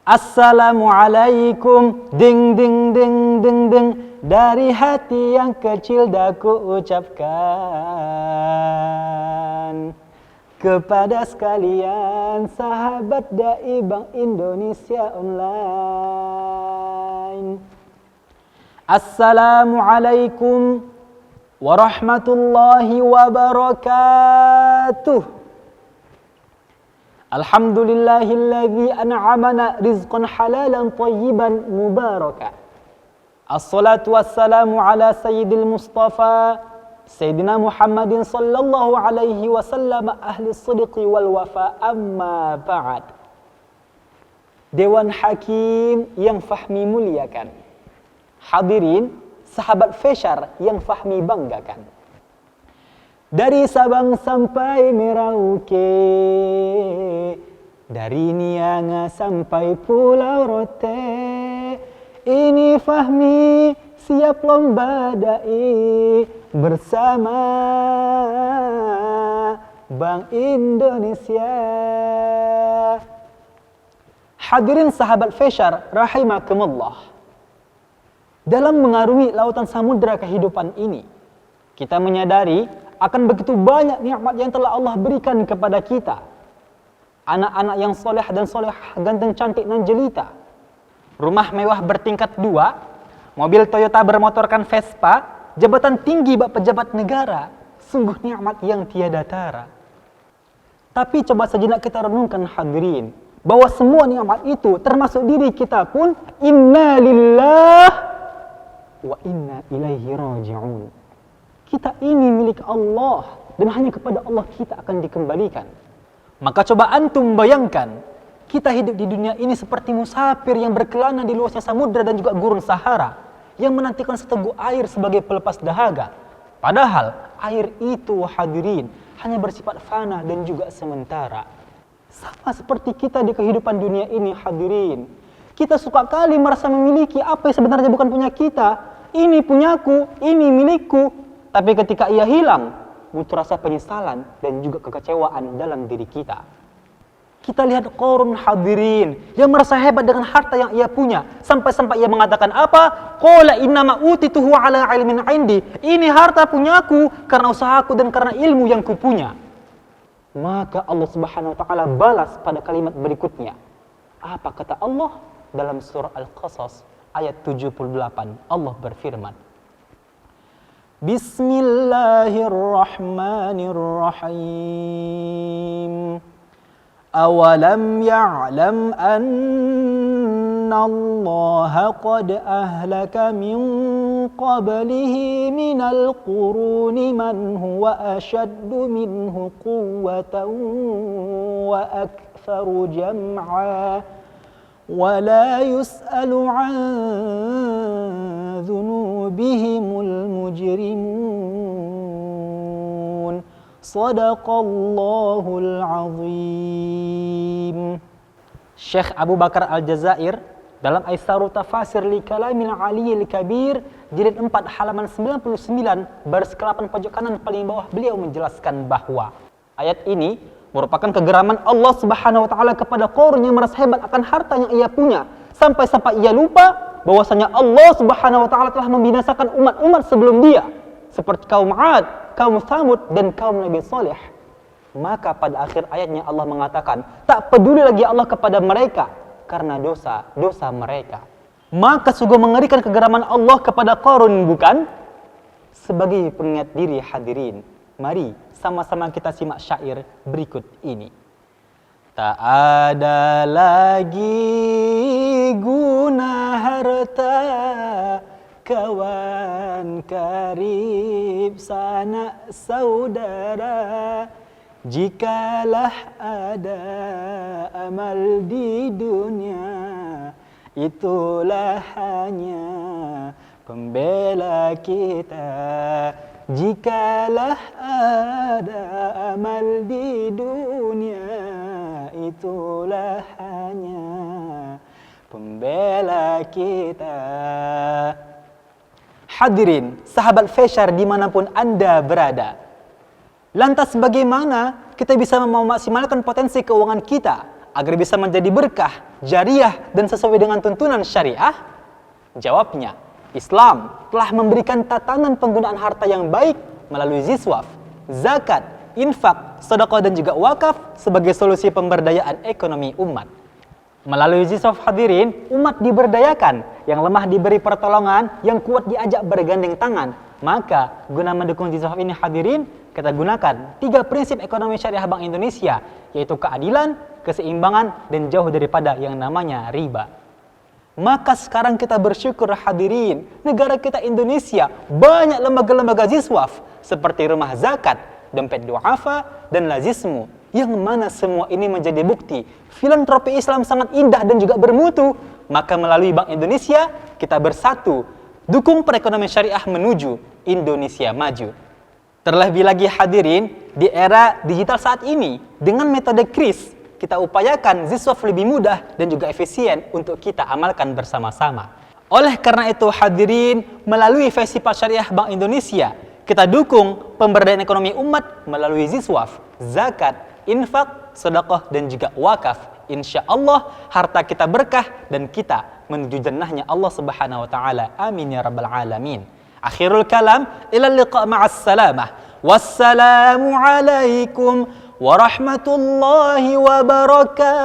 Assalamualaikum, ding ding ding ding ding, dari hati yang kecil daku ucapkan kepada sekalian sahabat dai Bank Indonesia Online. Assalamualaikum warahmatullahi wabarakatuh. Alhamdulillahilladzi an'amana rizqan halalan tayyiban mubaraka. Assalatu wassalamu ala sayyidil mustafa Sayyidina Muhammadin sallallahu alaihi wasallam ahli sidqi wal wafa, amma ba'd. Dewan Hakim yang fahmi muliakan, hadirin sahabat Feshar yang fahmi banggakan. Dari Sabang sampai Merauke, dari Nianga sampai Pulau Rote, ini Fahmi siap lomba dai bersama Bank Indonesia. Hadirin sahabat Feshar rahimakumullah. Dalam mengarungi lautan samudera kehidupan ini, kita menyadari akan begitu banyak nikmat yang telah Allah berikan kepada kita. Anak-anak yang soleh dan solehah, ganteng, cantik, dan jelita. Rumah mewah bertingkat 2, mobil Toyota bermotorkan Vespa, jabatan tinggi bak pejabat negara. Sungguh nikmat yang tiada tara. Tapi coba sejenak kita renungkan hadirin, bahwa semua nikmat itu termasuk diri kita pun, inna lillah wa inna ilaihi raji'un. Kita ini milik Allah dan hanya kepada Allah kita akan dikembalikan. Maka coba antum bayangkan, kita hidup di dunia ini seperti musafir yang berkelana di luasnya samudra dan juga gurun Sahara, yang menantikan seteguk air sebagai pelepas dahaga. Padahal air itu hadirin hanya bersifat fana dan juga sementara. Sama seperti kita di kehidupan dunia ini hadirin. Kita suka kali merasa memiliki apa yang sebenarnya bukan punya kita. Ini punyaku, ini milikku. Tapi ketika ia hilang, muncul rasa penyesalan dan juga kekecewaan dalam diri kita. Kita lihat Qarun hadirin yang merasa hebat dengan harta yang ia punya, sampai-sampai ia mengatakan apa? Qala innama utituhu ala ilmin indi. Ini harta punyaku karena usahaku dan karena ilmu yang kupunya. Maka Allah Subhanahu wa taala balas pada kalimat berikutnya. Apa kata Allah dalam surah Al-Qasas ayat 78? Allah berfirman, Bismillahirrahmanirrahim. Awalam ya'lam anna Allah qad ahlaka min qablihi minal quruni man huwa ashaddu minhu quwwatan wa aktharu jam'a ولا يسأل عن ذنوبهم المجرمون صدق الله العظيم. Syekh Abu Bakar Al-Jazair dalam Aisarut Tafasir li Kalamil Aliyil Kabir jilid 4 halaman 99 baris ke-8 pojok kanan paling bawah, beliau menjelaskan bahwa ayat ini merupakan kegeraman Allah Subhanahu wa taala kepada Qarun yang merasa hebat akan harta yang ia punya, sampai-sampai ia lupa bahwasanya Allah Subhanahu wa taala telah membinasakan umat-umat sebelum dia, seperti kaum 'Ad, kaum Tsamud dan kaum Nabi Saleh. Maka pada akhir ayatnya Allah mengatakan, tak peduli lagi Allah kepada mereka karena dosa-dosa mereka. Maka sungguh mengerikan kegeraman Allah kepada Qarun, bukan? Sebagai pengingat diri hadirin, mari sama-sama kita simak syair berikut ini. Tak ada lagi guna harta, kawan karib sanak saudara, jikalah ada amal di dunia, itulah hanya pembela kita. Jikalah ada amal di dunia, itulah hanya pembela kita. Hadirin, sahabat Feshar dimanapun Anda berada, lantas bagaimana kita bisa memaksimalkan potensi keuangan kita agar bisa menjadi berkah jariah, dan sesuai dengan tuntunan syariah? Jawabnya, Islam telah memberikan tatanan penggunaan harta yang baik melalui ziswaf, zakat, infak, sedekah dan juga wakaf sebagai solusi pemberdayaan ekonomi umat. Melalui ziswaf hadirin, umat diberdayakan, yang lemah diberi pertolongan, yang kuat diajak bergandeng tangan. Maka guna mendukung ziswaf ini hadirin, kita gunakan 3 prinsip ekonomi syariah Bank Indonesia, yaitu keadilan, keseimbangan, dan jauh daripada yang namanya riba. Maka sekarang kita bersyukur hadirin, negara kita Indonesia banyak lembaga-lembaga ziswaf seperti rumah zakat, dompet duafa, dan lazismu, yang mana semua ini menjadi bukti filantropi Islam sangat indah dan juga bermutu. Maka melalui Bank Indonesia kita bersatu dukung perekonomian syariah menuju Indonesia maju. Terlebih lagi hadirin, di era digital saat ini dengan metode KRIS kita upayakan ziswaf lebih mudah dan juga efisien untuk kita amalkan bersama-sama. Oleh karena itu hadirin, melalui Festival Syariah Bank Indonesia, kita dukung pemberdayaan ekonomi umat melalui ziswaf, zakat, infak, sedekah dan juga wakaf. Insya Allah harta kita berkah dan kita menuju jannahnya Allah Subhanahu wa taala. Amin ya rabbal alamin. Akhirul kalam, ila liqa ma'as salamah. Wassalamu alaikum warahmatullahi wabarakatuh.